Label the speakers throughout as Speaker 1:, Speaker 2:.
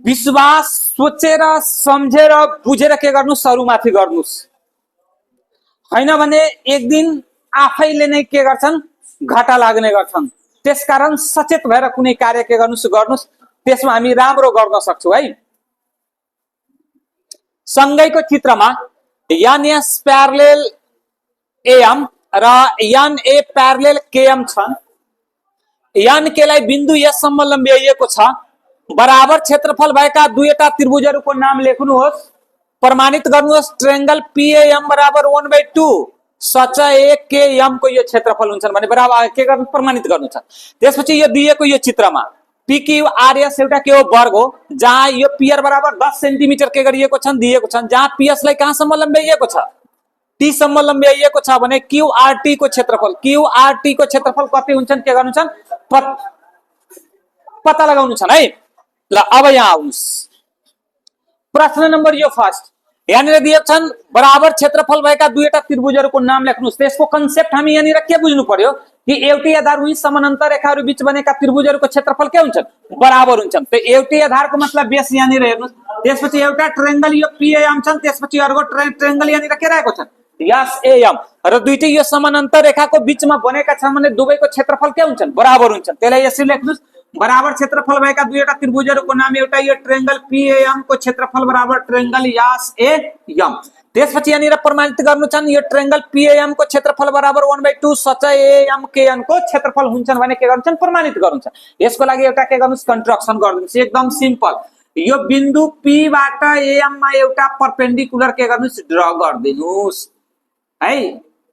Speaker 1: विश्वास सोचेर सम्झेर बुझेर के गर्नुस् अरूमाथि गर्नुस्, हैन भने एक दिन आफैले नै के गर्छन् घाटा लाग्ने गर्छन्। त्यसकारण सचेत भएर कुनै कार्य के गर्नुस्, त्यसमा हामी राम्रो गर्न सक्छौँ है। सँगैको चित्रमा यान एस प्यारलेल एएम र यान ए प्यारलेल केएम छन्। यान केलाई बिन्दु यससम्म लम्ब्याइएको छ। बराबर क्षेत्रफल भएका दुईवटा त्रिभुजहरूको नाम लेख्नुहोस्, प्रमाणित गर्नुहोस्। ट्रायंगल पीएएम बराबर 1/2 सच ए केएम को यो क्षेत्रफल हुन्छन् भने बराबर के गर्नु प्रमाणित गर्नु छ। त्यसपछि यो दिएको यो चित्रमा PQRS एउटा के हो वर्ग हो, जहाँ यो पियर बराबर 10 सेन्टिमिटर के गरिएको छन् दिएको छन्, जहाँ PS लाई कहाँसम्म लम्ब्याइएको छ T सम्म लम्ब्याइएको छ भने QRT को क्षेत्रफल कति हुन्छन् के गर्नु छन् पत्ता लगाउनु छन् है। ल अब यहाँ आउनुस् प्रश्न नम्बर यो फर्स्ट यहाँनिर दिएको छन् बराबर क्षेत्रफल भएका दुईवटा त्रिभुजहरूको नाम लेख्नुहोस्। त्यसको कन्सेप्ट हामी यहाँनिर के बुझ्नु पर्यो कि एउटै आधारहीन समानान्तर रेखाहरू बीच बनेका त्रिभुजहरूको क्षेत्रफल के हुन्छन् बराबर हुन्छन्। त्यो एउटै आधारको मतलब बेस यहाँनिर हेर्नुस्। त्यसपछि एउटा ट्रायंगल यो पीएएम छन्, त्यसपछि अर्को ट्रायंगल यहाँनिर के रहेको छन् यस एएम र दुईटै यो समानान्तर रेखाको बीचमा बनेका छन् भने दुवैको क्षेत्रफल के हुन्छन् बराबर हुन्छन्। त्यसलाई यसरी लेख्नुस् बराबर क्षेत्रफल भएका दुईवटा त्रिभुजहरूको नाम एउटा यो ट्रायंगल पीएएम को क्षेत्रफल बराबर ट्रायंगल यस एएम। त्यसपछि यहाँनिर प्रमाणित गर्नु छन् यो ट्रायंगल पीएएम को क्षेत्रफल बराबर 1/2 सच एएम केएन को क्षेत्रफल हुन्छन् भने के गर्नु छन् प्रमाणित गर्नु छ। यसको लागि एउटा के गर्नुस् कन्स्ट्रक्सन गर्नुस् एकदम सिम्पल। यो बिन्दु P बाट एएम मा एउटा परपेन्डिकुलर के गर्नुस् ड्रा गर्दिनुस् है।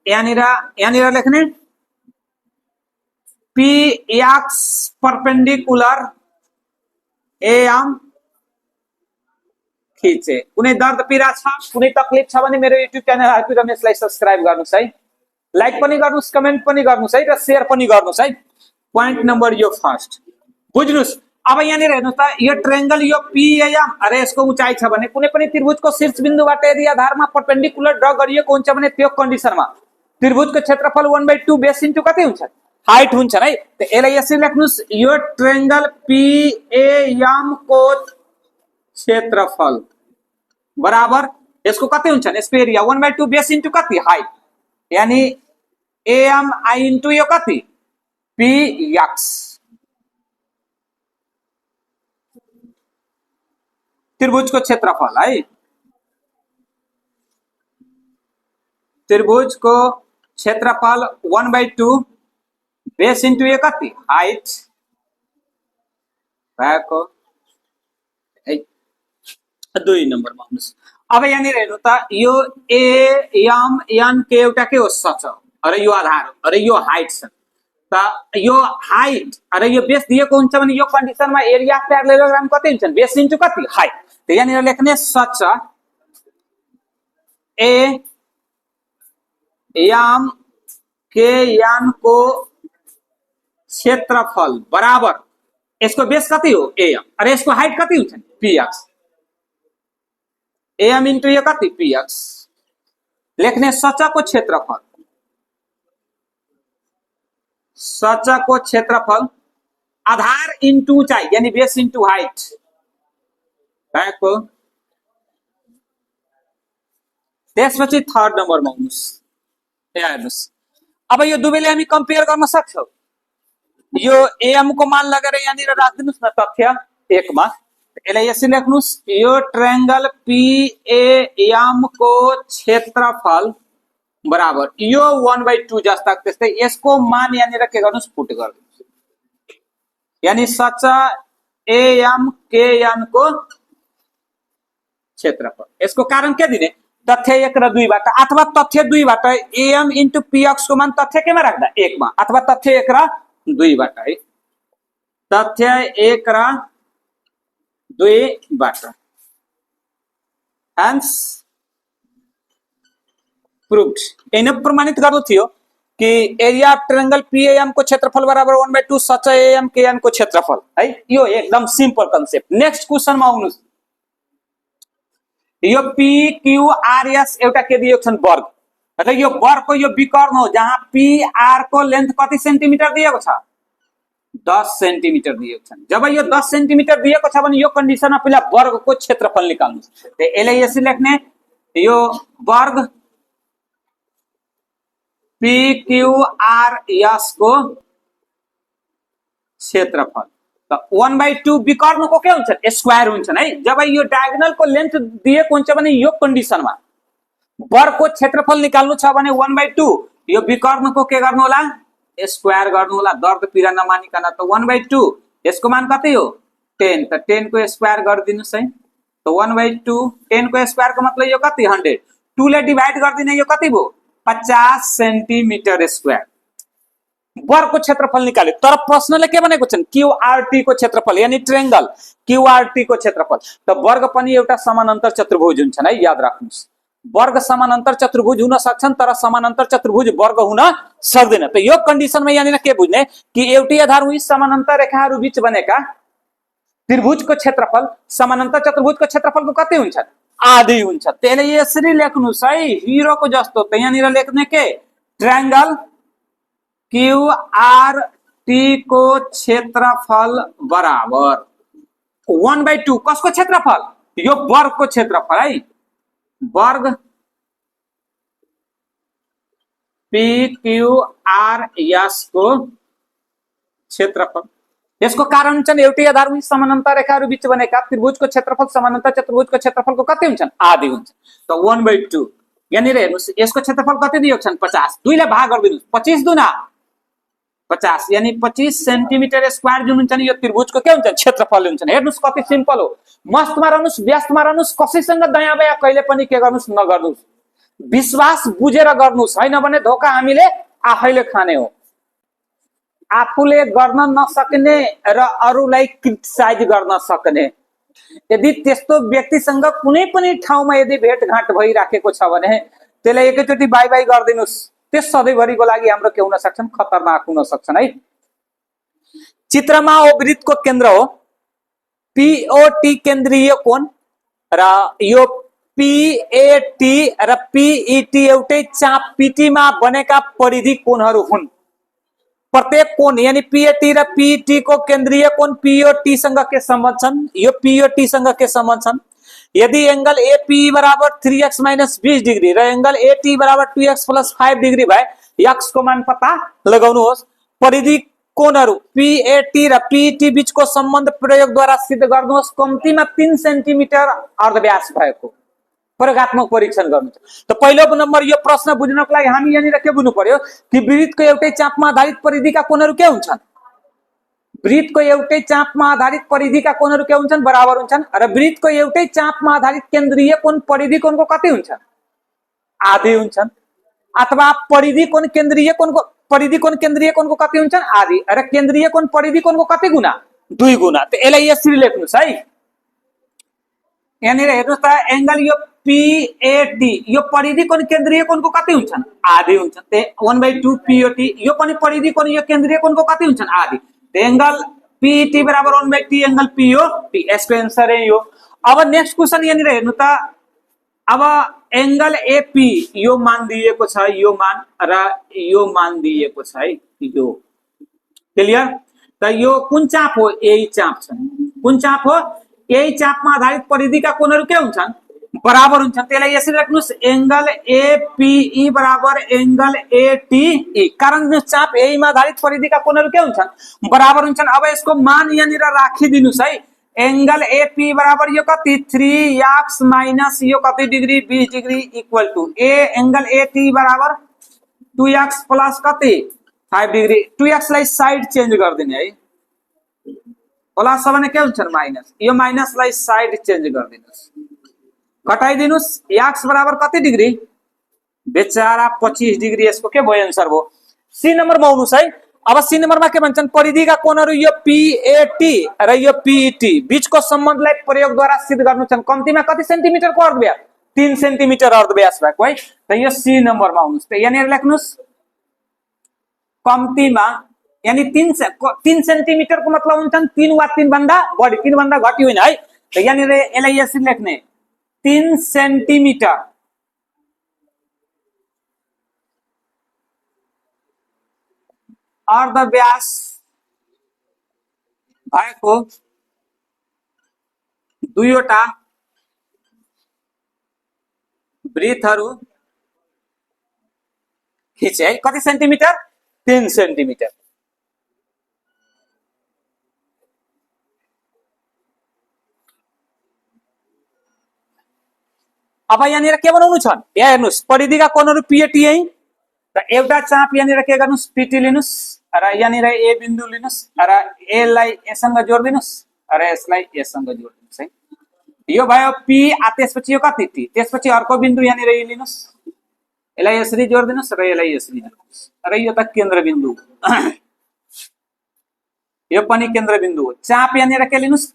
Speaker 1: यहाँनिर लेख्ने PX परपेंडिकुलर एएम खिचे। कुनै दर्द पीडा छ कुनै तकलिफ छ भने मेरो युट्युब च्यानल आरपी रमेशलाई सब्स्क्राइब गर्नुस् है, लाइक पनि गर्नुस्, कमेन्ट पनि गर्नुस् है र शेयर पनि गर्नुस् है। पॉइंट नम्बर यो फर्स्ट बुझ्नुस्। अब यहाँनिर हेर्नुस् त यो ट्रायंगल यो पीएएम अरे यसको उचाइ छ भने कुनै पनि त्रिभुजको शीर्ष बिन्दुबाट यदि आधारमा परपेंडिकुलर ड्रा गरिएको हुन्छ भने त्यो कन्डिसनमा त्रिभुजको क्षेत्रफल 1/2 बेस इन्टु कति हुन्छ हाइट हुन्छ है। त यसलाई यसरी लेख्नुस् यो ट्रायंगल पीएएम को क्षेत्रफल बराबर यसको कति हुन्छ यसको एरिया 1/2 बेस इन्टु कति हाइट यानी एएम आई इन्टु यो कति पीएक्स त्रिभुजको क्षेत्रफल है। त्रिभुजको क्षेत्रफल 1/2 बेस इन्टु यो कति हाइट भएको 2 नम्बरमा आउनुस्। अब यहाँनिर हेर्नु त यो एएम एन के एउटा के हो सच अरे यो आधार हो अरे यो हाइट छ त यो हाइट अरे यो बेस दिएको हुन्छ भने यो कन्डिसनमा एरिया अफ प्यारालेलोग्राम कति हुन्छ बेस इन्टु कति हाइट। त यहाँनिर लेख्ने सच ए एम के एन को क्षेत्रफल बराबर यसको बेस कति हो एएम अरे यसको हाइट कति हुन्छ पीएक्स एएम इन्टु यो कति पीएक्स लेख्ने सचको क्षेत्रफल आधार इन्टु उचाइ यानी बेस इन्टु हाइट भएको। त्यसपछि थर्ड नम्बरमा आउनुस् हेर्नुस्। अब यो दुवैले हामी कम्पेयर गर्न सक्छौं। यो एएम को मान लगेर यहाँनिर राख्दिनुस् न तथ्य 1 मा। यसलाई यसरी लेख्नुस् यो ट्रायंगल पीएएम को क्षेत्रफल बराबर यो 1/2 जस्ता त्यस्तै यसको मान यहाँनिर के गर्नुस् पुट गर्दिनुस् यानी सच एएम केएन को क्षेत्रफल। यसको कारण के दिने तथ्य 1 र 2 बाट अथवा तथ्य 2 बाट एएम इन्टु पीएक्स को मान तथ्य केमा राख्दा 1 मा अथवा तथ्य 1 र 2 बाट है। तथ्य 1 र 2 बाट हेन्स प्रूव्ड। एने प्रमाणित गर्नु थियो कि एरिया अफ ट्रायंगल पीएएम को क्षेत्रफल बराबर 1/2 सच एएम केएन को क्षेत्रफल है। यो एकदम सिम्पल कन्सेप्ट। नेक्स्ट क्वेशनमा आउनुस्। यो PQRS एउटा के दिएको छन् वर्ग र यो वर्गको यो विकर्ण हो जहाँ PR को लेन्थ कति सेन्टिमिटर दिएको छ 10 सेन्टिमिटर दिएको छ। जब यो 10 सेन्टिमिटर दिएको छ भने यो कन्डिसनमा पहिला वर्गको क्षेत्रफल निकाल्नुस्। यसलाई यसरी लेख्ने, यो वर्ग PQRS को क्षेत्रफल। त 1/2 विकर्णको के हुन्छ, स्क्वायर हुन्छन् है। जब यो डायगोनलको लेन्थ दिएको हुन्छ भने यो कन्डिसनमा वर्गको क्षेत्रफल निकाल्नु छ भने 1/2 यो विकर्णको के गर्नु होला, स्क्वायर गर्नु होला। दर्द पीडा नमानिकन। त 1/2 यसको मान कति हो, 10। त 10 को स्क्वायर गरिदिनुस् है। त 1/2 10 को स्क्वायर को मतलब यो कति, 100। 2 ले डिवाइड गरिदिने, यो कति भयो, 50 सेन्टिमिटर स्क्वायर। वर्गको क्षेत्रफल निकाल्यो। तर प्रश्नले के भनेको छ, क्यूआरटी को क्षेत्रफल, यानी ट्रायंगल क्यूआरटी को क्षेत्रफल। त वर्ग पनि एउटा समानान्तर चतुर्भुज हुन्छन् है, याद राख्नुस्। वर्ग समानान्तर चतुर्भुज हुन सक्छन् तर समानान्तर चतुर्भुज वर्ग हुन सक्दैन। त यो कन्डिसनमा यहाँनिर के बुझ्ने कि एउटै आधार हुई समानान्तर रेखाहरू बीच बनेका त्रिभुजको क्षेत्रफल समानान्तर चतुर्भुजको क्षेत्रफलको कति हुन्छ, आधी हुन्छ। त्यसले यसरी लेख्नुस् है, हिरोको जस्तो। त यहाँनिर लेख्ने के, ट्रायंगल क्यूआरटी को क्षेत्रफल बराबर 1/2 कसको क्षेत्रफल, यो वर्गको क्षेत्रफल है। वर्ग PQRS को क्षेत्रफल। यसको कारण चाहिँ एउटै आधार हुई समानान्तर रेखाहरू बीच बनेका त्रिभुजको क्षेत्रफल समानान्तर चतुर्भुजको क्षेत्रफलको कति हुन्छन्, आधी हुन्छ। त 1/2 यहाँनिर हेर्नुस्, यसको क्षेत्रफल कति दिएको छन्, 50। 2 ले भाग गरिदिनुस्, 25 दुना 50, यानी 25 सेन्टिमिटर स्क्वायर जुन हुन्छ नि यो त्रिभुजको के हुन्छ, क्षेत्रफल हुन्छ। हेर्नुस् कति सिम्पल हो। मस्तमा रहनुस्, व्यस्तमा रहनुस्, कसैसँग दया बया कहिले पनि के गर्नुस् नगर्नुस्। विश्वास बुझेर गर्नुस्, हैन भने धोका हामीले आफैले खाने हो। आफूले गर्न नसक्ने र अरूलाई क्रिटिसाइज गर्न सक्ने, यदि त्यस्तो व्यक्तिसँग कुनै पनि ठाउँमा यदि भेटघाट भइराखेको छ भने त्यसलाई एकैचोटि बाई बाई गरिदिनुस्। त्यस सधैँभरिको लागि हाम्रो के हुन सक्छन्, खतरनाक हुन सक्छन् है। चित्रमा वृत्तको केन्द्र हो POT केन्द्रीय कोण र यो PAT र PET एउटै चाप PT मा बनेका परिधि कोणहरू हुन्। प्रत्येक कोण यानी PAT र PET को केन्द्रीय कोण POT सँग के सम्बन्ध छन्, यो POT सँग के सम्बन्ध छन्। यदि एंगल APE बराबर 3x माइनस 20 डिग्री र एंगल AT बराबर 2x प्लस 5 डिग्री भए x को मान पता लगाउनुहोस्। परिधि कोणहरू PAT र PET बीचको सम्बन्ध प्रयोगद्वारा सिद्ध गर्नुहोस्। कम्तीमा 3 सेन्टिमिटर अर्धव्यास भएको प्रयोगात्मक परीक्षण गर्नु। त पहिलो नम्बर यो प्रश्न बुझ्नको लागि हामी यहाँनिर के बुझ्नु पर्यो कि वृत्तको एउटै चापमा आधारित परिधिका कोणहरू के हुन्छन्, वृत्तको एउटै चापमा आधारित परिधिका कोणहरू के हुन्छन्, बराबर हुन्छन्। र वृत्तको एउटै चापमा आधारित केन्द्रीय कोण परिधि कोणको कति हुन्छ, आधी हुन्छन्। अथवा परिधि कोण केन्द्रीय कोणको कति हुन्छन्, आधी। र केन्द्रीय कोण परिधि कोणको कति गुना, 2 गुना। त यसलाई यसरी लेख्नुस् है। यहाँनिर हेर्नुस् त एंगल यो PAT यो परिधि कोण केन्द्रीय कोणको कति हुन्छन्, आधी हुन्छन्। ते 1/2 POT यो पनि परिधि कोण यो केन्द्रीय कोणको कति हुन्छन्, आधी। एंगल PET बराबर 1/2 एंगल POT। यसको आन्सर है यो। अब नेक्स्ट क्वेशन यहाँनिर हेर्नु त। अब एंगल AP यो मान दिएको छ, यो मान र यो मान दिएको छ है, यो क्लियर। त यो कुन चाप हो, यही चाप छ। कुन चाप हो, यही चापमा आधारित परिधिका कोणहरू के हुन्छन्, बराबर हुन्छन्। त्यसलाई यसरी राख्नुस्, एंगल APE बराबर एंगल ATE। कारण चाप यही मा आधारित परिधिका कोणहरू के हुन्छन्, बराबर हुन्छन्। अब यसको मान यहाँनिर राखिदिनुस् है। एंगल AP बराबर यो कति, 3x माइनस यो कति degree, 20 degree equal to angle AT बराबर 2x प्लस कति, 5 डिग्री। 2x लाई साइड चेन्ज गरिदिने है, प्लस भने के हुन्छ, माइनस। यो माइनस लाई साइड चेन्ज गरिदिनुस्, घटाइदिनुस्। x बराबर कति डिग्री, बेचारा 25 डिग्री। यसको के भयो, आन्सर भयो। सी नम्बरमा आउनुस् है। अब सी नम्बरमा के भन्छन्, परिधिका कोणहरू यो PAT र यो PET बीचको सम्बन्धलाई प्रयोगद्वारा सिद्ध गर्नु छन्। कम्तीमा कति सेन्टिमिटरको अर्धव्यास, 3 सेन्टिमिटर अर्धव्यास भएको है। त यो सी नम्बरमा आउनुस्। त यहाँनिर लेख्नुस् कम्तीमा, यानी 3 सेन्टिमिटरको मतलब हुन्छन् 3 वा 3 भन्दा बढी, 3 भन्दा घटी होइन है। त यहाँनिर यसलाई यसरी लेख्ने, 3 सेन्टिमिटर अर्धव्यास भएको दुईवटा वृत्तहरू खिचे है। कति सेन्टिमिटर? 3 सेन्टिमिटर। अब यहाँनिर के बनाउनु छ? यहाँ हेर्नुहोस्, परिधिका कोणहरू पीएटी है र एउटा चाप यहाँनिर के गर्नुहोस्? पीटी लिनुहोस् र यहाँनिर ए बिन्दु लिनुहोस् र ए लाई ए सँग जोड्दिनुहोस् र यसलाई ए सँग जोड्दिनुहोस् है। यो भयो पी, त्यसपछि यो कति? टी। त्यसपछि अर्को बिन्दु यहाँनिर ए लिनुहोस्, यसलाई यसरी जोड्दिनुहोस् र यसलाई यसरी जोड्दिनुहोस् र यो त केन्द्रबिन्दु हो। यो पनि केन्द्रबिन्दु हो। चाप यहाँनिर के लिनुहोस्?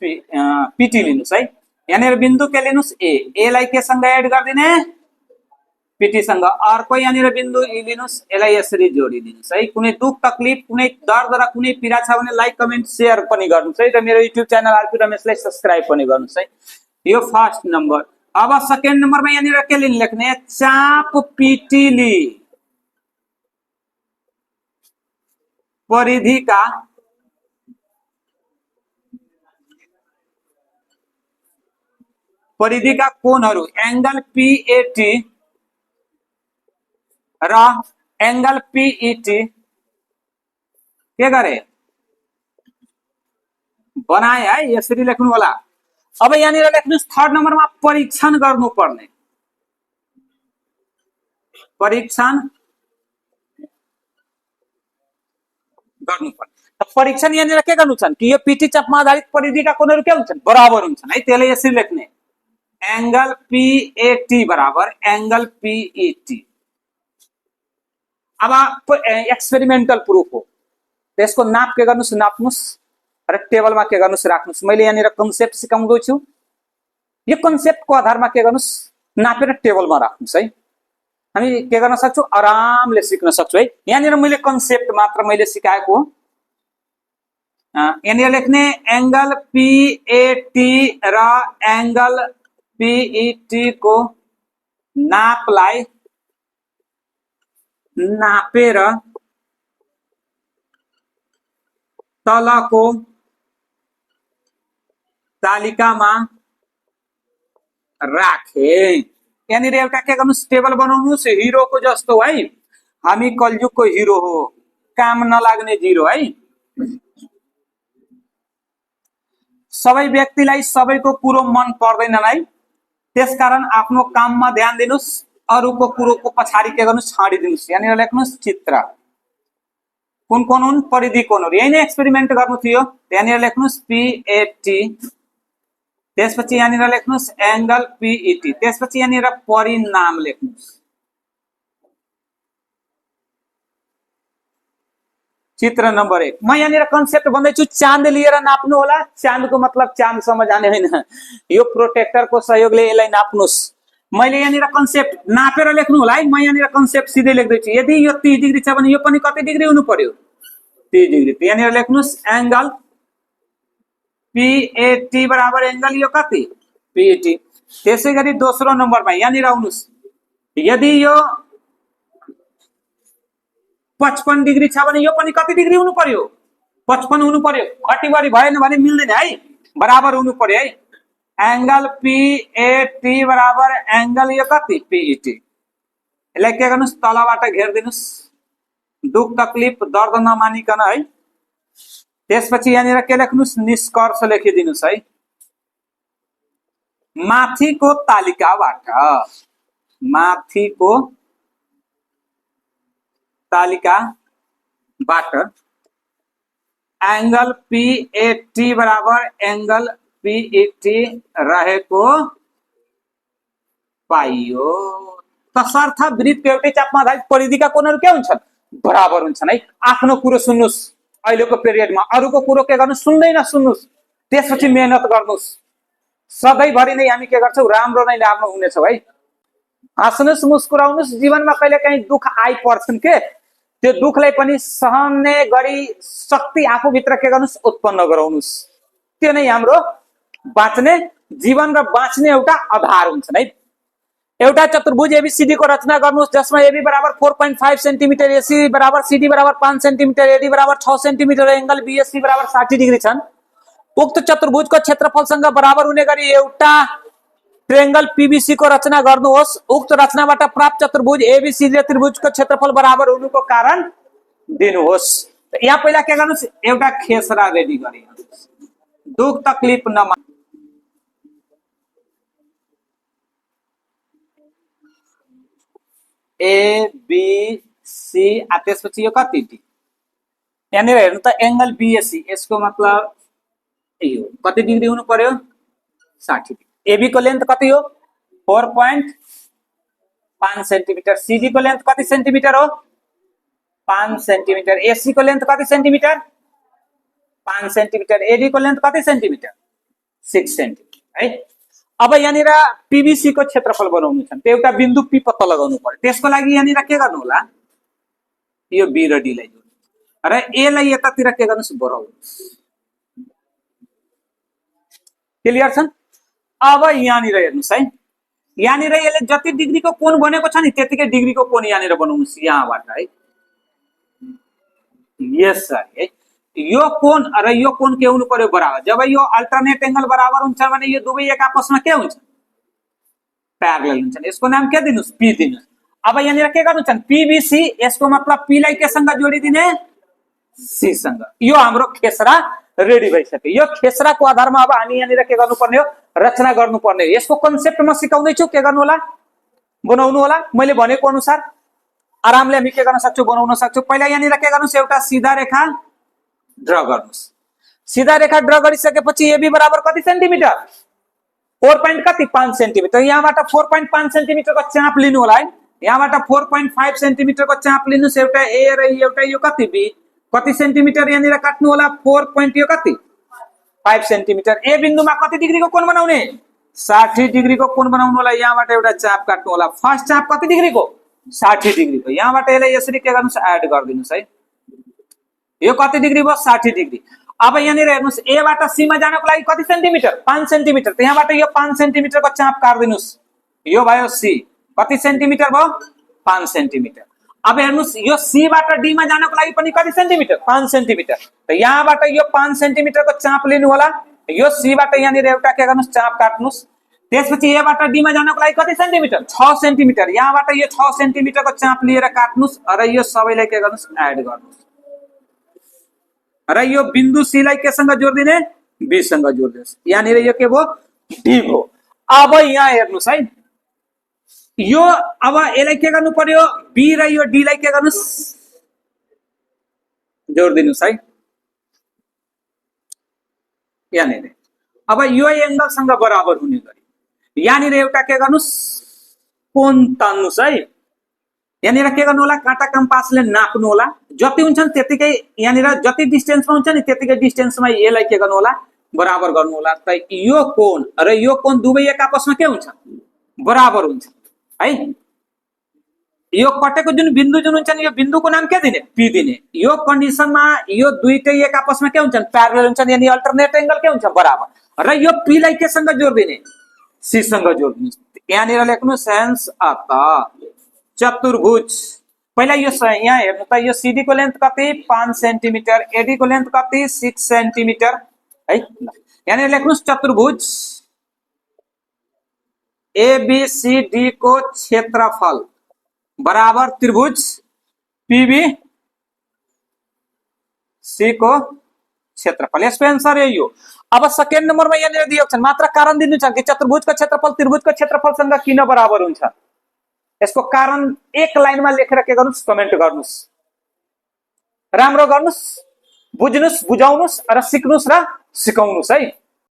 Speaker 1: पीटी लिनुहोस् है। यहाँनिर बिन्दु के लिनुहोस्? ए लाई के सँग एड गरिदिने? पीटी सँग। अर्को यहाँनिर बिन्दु ई लिनुहोस्, यसलाई यसरी जोडिदिनुहोस् है। कुनै दुख तकलिफ, कुनै दर्द र कुनै पीडा छ भने लाइक कमेन्ट शेयर पनि गर्नुहोस् है र मेरो युट्युब च्यानल आरपी रमेशलाई सब्स्क्राइब पनि गर्नुहोस् है। यो फर्स्ट नम्बर। अब सेकेन्ड नम्बरमा यहाँनिर के लेख्ने? चाप पीटी ली परिधिका कोणहरू एंगल पीएटी र एंगल पीईटी के गरे? बनाए है। यसरी लेख्नु होला। अब यहाँनिर लेख्नुहोस् थर्ड नम्बरमा परीक्षण गर्नुपर्ने। परीक्षण गर्नुपर्ने। परीक्षण यहाँनिर के गर्नु छन् कि यो पीटी चापमा आधारित परिधिका कोणहरू के हुन्छन्? बराबर हुन्छन् है। त्यसले यसरी लेख्ने एंगल पीएटी बराबर एंगल पीईटी। अब एक्सपेरिमेन्टल प्रुफ हो। त्यसको नाप के गर्नुस्? नाप्नुस् र टेबलमा के गर्नुस्? राख्नुस्। मैले यहाँनिर कन्सेप्ट सिकाउँदै छु। यो कन्सेप्टको आधारमा के गर्नुस्? नापेर टेबलमा राख्नुस् है। हामी के गर्न सक्छौं? आरामले सिक्न सक्छौं है। यहाँनिर मैले कन्सेप्ट मात्र मैले सिकाएको हो। यहाँनिर लेख्ने एंगल पीएटी र एंगल पीईटी को नापलाई नापेर तलको तालिकामा राखे। यहाँनिर एउटा के गर्नुस्? टेबल बनाउनुस् हिरोको जस्तो है। हामी कलयुगको हिरो हो, काम नलाग्ने जिरो है। सबै व्यक्तिलाई सबैको कुरो मन पर्दैन है। त्यसकारण आफ्नो काममा ध्यान दिनुस्, अरूको कुरोको पछाडि के गर्नुस्? छाडिदिनुस्। यहाँनिर लेख्नुस् चित्र। कुन कुन हुन्? परिधि कोणहरू। यही नै एक्सपेरिमेन्ट गर्नु थियो। यहाँनिर लेख्नुस् पीएटी, त्यसपछि यहाँनिर लेख्नुस् एंगल पीईटी, त्यसपछि यहाँनिर परिणाम लेख्नुस्। चित्र नम्बर 1। म यहाँनिर कन्सेप्ट भन्दैछु, चाँद लिएर नाप्नु होला। चाँदको मतलब चाँदसम्म जाने होइन। यो प्रोटेक्टरको सहयोगले यसलाई नाप्नुस्। मैले यहाँनिर कन्सेप्ट नापेर लेख्नु होला है। म यहाँनिर कन्सेप्ट सिधै लेख्दैछु। यदि यो 30 डिग्री छ भने यो पनि कति डिग्री हुनु पर्यो? 30 डिग्री। यहाँनिर लेख्नुस् एंगल पीएटी बराबर एंगल यो कति? पीईटी। त्यसैगरी दोस्रो नम्बरमा यहाँनिर आउनुस्। यदि यो 55 डिग्री छ भने यो पनि कति डिग्री हुनु पर्यो? 55 हुनु पर्यो। घटी बढी भएन भने मिल्दैन है। बराबर हुनु पर्यो है। एंगल पीएटी बराबर एंगल यो कति? पीईटी। यसलाई के गर्नुस्? तलबाट घेर्दिनुस्। दुख तकलिफ दर्द नमानिकन है। त्यसपछि यहाँनिर के लेख्नुस्? निष्कर्ष लेखिदिनुस् है। माथिको तालिकाबाट एंगल पीएटी बराबर एंगल पीईटी रहेको पाइयो। तसर्थ वृत्तको एउटै चापमा आधारित परिधिका कोणहरू के हुन्छन्? बराबर हुन्छन् है। आफ्नो कुरो सुन्नुस्। अहिलेको पिरियडमा अरूको कुरो के गर्नुस्? सुन्दै नसुन्नुस्। त्यसपछि मेहनत गर्नुस्। सधैँभरि नै हामी के गर्छौं? राम्रो नै राम्रो हुनेछौं है। हाँस्नुस्, मुस्कुराउनुस्। जीवनमा कहिले काहीँ दुःख आइपर्छन् के, त्यो दुःखलाई पनि सहने गरी शक्ति आफूभित्र के गर्नुस्? उत्पन्न गराउनुस्। त्यो नै हाम्रो बाँच्ने जीवन र बाँच्ने एउटा आधार हुन्छ है। एउटा चतुर्भुज एबीसीडी को रचना गर्नुस्, जसमा एबी बराबर 4.5 सेन्टिमिटर, एसी बराबर सीडी बराबर 5 सेन्टिमिटर, एडी बराबर 6 सेन्टिमिटर, एंगल बीएससी बराबर 60 डिग्री छन्। उक्त चतुर्भुजको क्षेत्रफलसँग बराबर हुने गरी एउटा ट्रायंगल पीबीसी को रचना गर्नुहोस्। उक्त रचनाबाट प्राप्त चतुर्भुज एबीसी ले त्रिभुजको क्षेत्रफल बराबर हुनुको कारण दिनुहोस्। यहाँ पहिला के गर्नुस्, एउटा खेसरा रेडी गरिहाल्नुस्, दुख तकलिफ नमा। ए बी सी त्यसपछि यो कति डी, यहाँनिर हेर्नु त एंगल बीएसी, यसको मतलब यो कति डिग्री हुनु पर्यो, 60 डिग्री। एबी को लेंथ कति हो, 4.5 सेन्टिमिटर। सीडी को लेंथ कति सेन्टिमिटर हो, 5 सेन्टिमिटर। एसी को लेंथ कति सेन्टिमिटर, 5 सेन्टिमिटर। एडी को लेंथ कति सेन्टिमिटर, 6 सेन्टिमिटर है। अब यहाँनिर पीबीसी को क्षेत्रफल बनाउनु छ, एउटा बिन्दु पी पत्ता लगाउनु पर्यो। त्यसको लागि यहाँनिर के गर्नु होला, यो बी र डी लाई जोड्नु र ए लाई यतातिर के गर्नुस्, बढाउनुस्। क्लियर छ। अब यहाँनिर हेर्नुस् है, यहाँनिर यसले जति डिग्रीको कोण बनेको छ नि त्यतिकै डिग्रीको कोण यहाँनिर बनाउनुस्, यहाँबाट है। यस सर है, यो कोण र यो कोण के हुनु पर्यो, बराबर। जब यो अल्टरनेट एंगल बराबर हुन्छ भने यो दुवै एक आपसमा के हुन्छ, प्यारलल हुन्छन्। यसको नाम के दिनुस्, पी दिनुस्। अब यहाँनिर के गर्नु छ, पीबीसी, यसको मतलब पी लाई केसँग जोडिदिने, सी सँग। यो हाम्रो खेसरा रेडी भइसक्यो। यो खेसराको आधारमा अब हामी यहाँनिर के गर्नुपर्ने हो, रचना गर्नुपर्ने हो। यसको कन्सेप्ट म सिकाउँदै छु, के गर्नु होला, बनाउनु होला। मैले भनेको अनुसार आरामले हामी के गर्न सक्छौं, बनाउन सक्छौं। पहिला यहाँनिर के गर्नुस्, एउटा सीधा रेखा ड्रा गर्नुस्। सीधा रेखा ड्रा गरिसकेपछि एबी बराबर कति सेन्टिमिटर, 4.5 सेन्टिमिटर। यहाँबाट 4.5 सेन्टिमिटरको चाप लिनु होला है। यहाँबाट 4.5 सेन्टिमिटरको चाप लिनुस्। एउटा ए र एउटा यो कति बी, कति सेन्टिमिटर यहाँनिर काट्नु होला, 4.5 सेन्टिमिटर। ए बिन्दुमा कति डिग्रीको कोण बनाउने, 60 डिग्रीको कोण बनाउनु होला। यहाँबाट एउटा चाप काट्नु होला। फर्स्ट चाप कति डिग्रीको, 60 डिग्रीको। यहाँबाट यसलाई यसरी के गर्नुस्, एड गरिदिनुस् है। यो कति डिग्री भयो, 60 डिग्री। अब यहाँनिर हेर्नुस्, ए बाट सी मा जानको लागि कति सेन्टिमिटर, 5 सेन्टिमिटर। त यहाँबाट यो 5 सेन्टिमिटरको चाप काट्दिनुस्। यो भयो सी, कति सेन्टिमिटर भयो, 5 सेन्टिमिटर। अब हेर्नुस्, यो सी बाट डी मा जानको लागि पनि कति सेन्टिमिटर, 5 सेन्टिमिटर। त यहाँबाट यो 5 सेन्टिमिटरको चाप लिनु होला। यो सी बाट यहाँनिर एउटा के गर्नुस्, चाप काट्नुस्। त्यसपछि ए बाट डी मा जानको लागि कति सेन्टिमिटर, 6 सेन्टिमिटर। यहाँबाट यो 6 सेन्टिमिटरको चाप लिएर काट्नुस् र यो सबैलाई के गर्नुस्, एड गर्नुस्। र यो बिन्दु सी लाई केसँग जोड्दिने, बी सँग जोड्दिनुस्। यहाँनिर यो के भयो, डी भयो। अब यहाँ हेर्नुस् है, यो अब यसलाई के गर्नु पर्यो, बी र यो डी लाई के गर्नुस्, जोड्दिनुस् है। यहाँनिर अब यो एंगलसँग बराबर हुने गरी यहाँनिर एउटा के गर्नुस्, कोण तान्नुस् है। यहाँनिर के गर्नु होला, काँटा कम्पासले नाप्नु होला। जति हुन्छन् त्यतिकै यहाँनिर जति डिस्टेन्समा हुन्छ नि त्यतिकै डिस्टेन्समा यसलाई के गर्नु होला, बराबर गर्नु होला। त यो कोण र यो कोण दुवै एक आपसमा के हुन्छ, बराबर हुन्छ है। यो कटेको जुन बिन्दु जुन हुन्छ नि, यो बिन्दुको नाम के दिने, पी दिने। यो कन्डिसनमा यो दुईटै एक आपसमा के हुन्छन्, प्यारलल हुन्छन्, यानी अल्टरनेट एंगल के हुन्छ, बराबर। र यो पी लाई केसँग जोड्दिने, सी सँग जोड्दिनु। यहाँनिर लेख्नु, सेन्स अत चतुर्भुज। पहिला यो यहाँ हेर्नु त, यो सीडी को लेन्थ कति, 5 सेन्टिमिटर। एडी को लेन्थ कति, 6 सेन्टिमिटर है। यहाँनिर लेख्नुस्, चतुर्भुज एबीसीडी को क्षेत्रफल बराबर त्रिभुज पीबी सी को क्षेत्रफल। यसको आन्सर यही हो। अब सेकेन्ड नम्बरमा यहाँनिर दिएको छ, मात्र कारण दिनु छ कि चतुर्भुजको क्षेत्रफल त्रिभुजको क्षेत्रफलसँग किन बराबर हुन्छ। यसको कारण एक लाइनमा लेखेर के गर्नुस्, कमेन्ट गर्नुस्। राम्रो गर्नुस्, बुझ्नुस्, बुझाउनुस् र सिक्नुस् र सिकाउनुस् है।